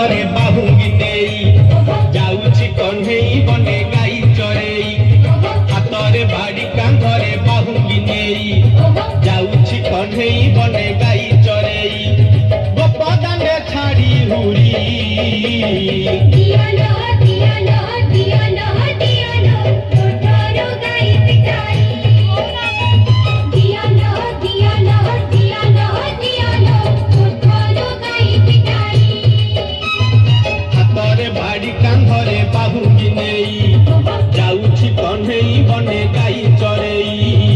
କାନ୍ଧରେ ବାହୁଙ୍ଗି ନେଇ ଯାଉଛି କଣ୍ଢେଇ ବନେ ଗାଈ ଚରେଇ ହାତରେ ବାଡ଼ି କାନ୍ଧରେ ବାହୁଙ୍ଗି ନେଇ ଯାଉଛି କଣ୍ଢେଇ ବନେ ଗାଈ ଚରେଇ ଗୋପଦାଣ୍ଡେ ଛାଡ଼ି ହୁରି ବାଡ଼ି କାନ୍ଧରେ ବାହୁଙ୍ଗି ନେଇ ଯାଉଛି କଣ୍ଢେଇ ବନେ ଗାଈ ଚରେଇ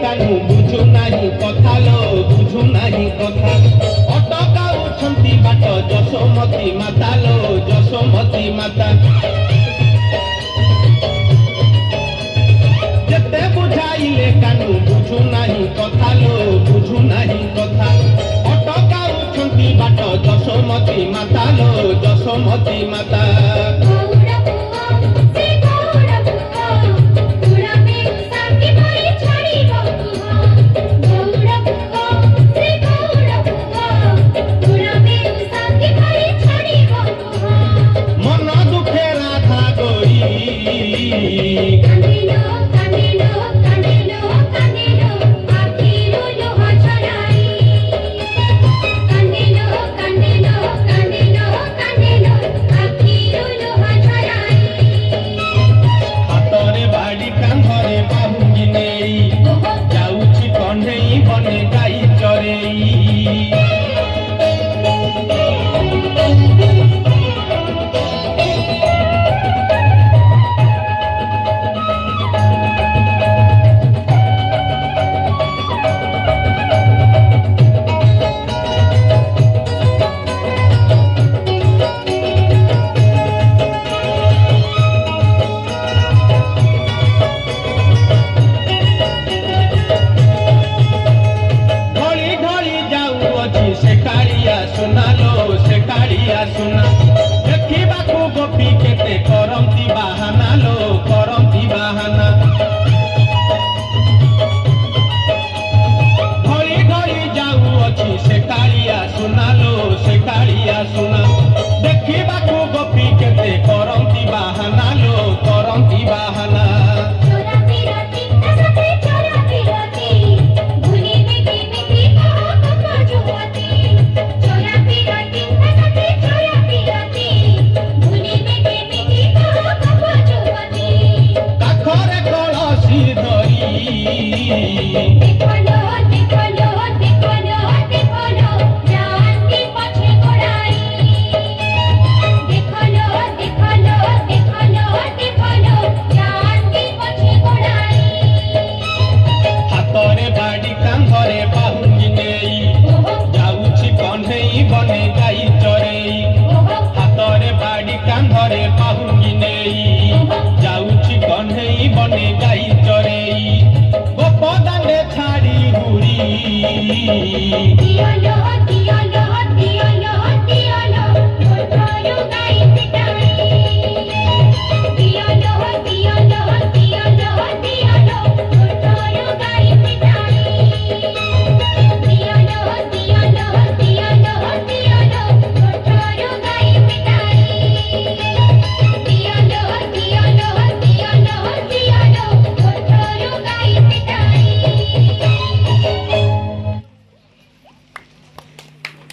କାନୁ ବୁଝୁ ନାହିଁ କଥା ଲୋ ବୁଝୁ ନାହିଁ କଥା ଅଟକାଉଛନ୍ତି ବାଟ ଯଶୋମତୀ ମାତା ଲୋ ଯଶୋମତୀ ମାତା ଯେତେ ବୁଝାଇଲେ କାନୁ ବୁଝୁ ନାହିଁ କଥା ଲୋ ବୁଝୁ ନାହିଁ କଥା ଅଟକାଉଛନ୍ତି ବାଟ ଯଶୋମତୀ ମାତା ଲୋ ଯଶୋମତୀ ମାତା